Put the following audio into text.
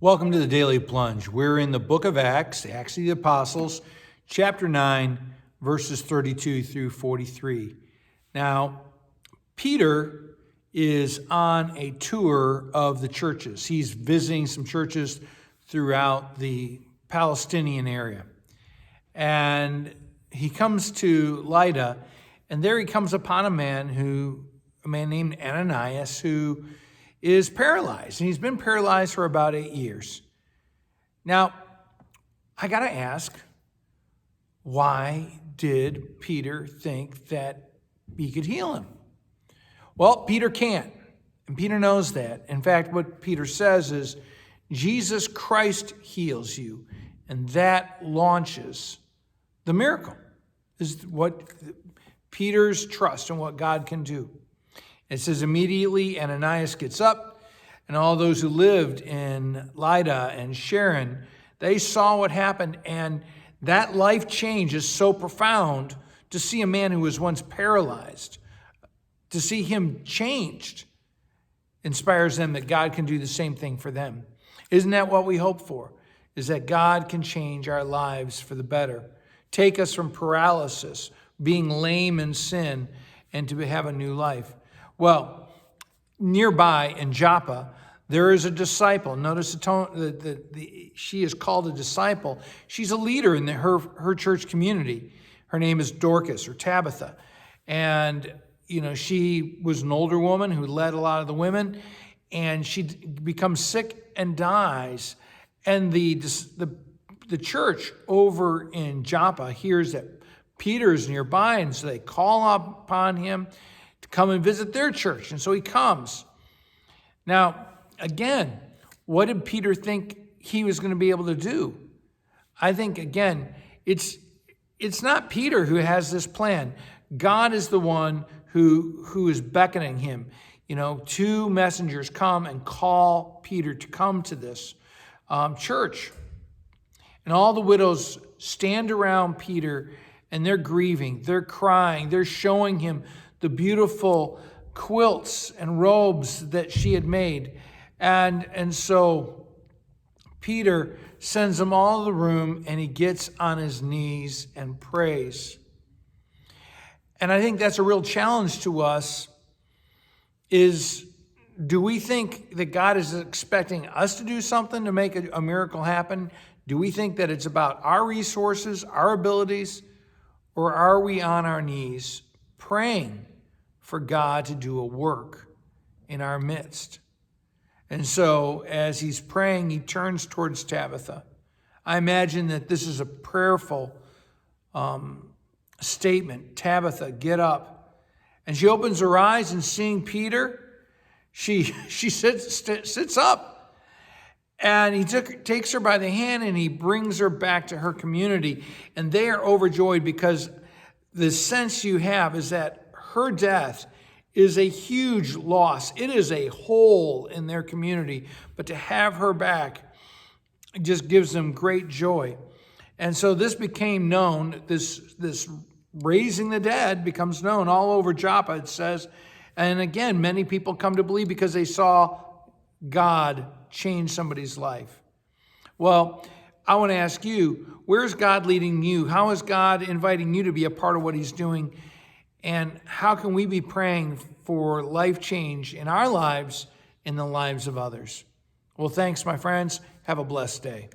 Welcome to the Daily Plunge. We're in the book of Acts, Acts of the Apostles, chapter 9, verses 32 through 43. Now, Peter is on a tour of the churches. He's visiting some churches throughout the Palestinian area. And he comes to Lydda, and there he comes upon a man named Ananias, who is paralyzed, and he's been paralyzed for about 8 years. Now, I got to ask, why did Peter think that he could heal him? Well, Peter can't, and Peter knows that. In fact, what Peter says is, Jesus Christ heals you, and that launches the miracle, is what Peter's trust in what God can do. It says, immediately Ananias gets up, and all those who lived in Lydda and Sharon, they saw what happened, and that life change is so profound to see a man who was once paralyzed, to see him changed, inspires them that God can do the same thing for them. Isn't that what we hope for? Is that God can change our lives for the better, take us from paralysis, being lame in sin, and to have a new life. Well, nearby in Joppa, there is a disciple. Notice the tone. She is called a disciple. She's a leader in her church community. Her name is Dorcas, or Tabitha. And, she was an older woman who led a lot of the women. And she becomes sick and dies. And the church over in Joppa hears that Peter is nearby. And so they call upon him to come and visit their church. And so he comes. Now, again, what did Peter think he was going to be able to do? I think, again, it's not Peter who has this plan. God is the one who is beckoning him. Two messengers come and call Peter to come to this church. And all the widows stand around Peter, and they're grieving, they're crying, they're showing him the beautiful quilts and robes that she had made. And so Peter sends them all to the room, and he gets on his knees and prays. And I think that's a real challenge to us, is do we think that God is expecting us to do something to make a miracle happen? Do we think that it's about our resources, our abilities, or are we on our knees praying for God to do a work in our midst? And so as he's praying, he turns towards Tabitha. I imagine that this is a prayerful statement. Tabitha, get up. And she opens her eyes, and seeing Peter, she sits up. And he takes her by the hand, and he brings her back to her community. And they are overjoyed, because the sense you have is that her death is a huge loss. It is a hole in their community. But to have her back just gives them great joy. And so this became known, this raising the dead becomes known all over Joppa, it says. And again, many people come to believe because they saw God change somebody's life. Well, I want to ask you, where's God leading you? How is God inviting you to be a part of what he's doing? And how can we be praying for life change in our lives, in the lives of others? Well, thanks, my friends. Have a blessed day.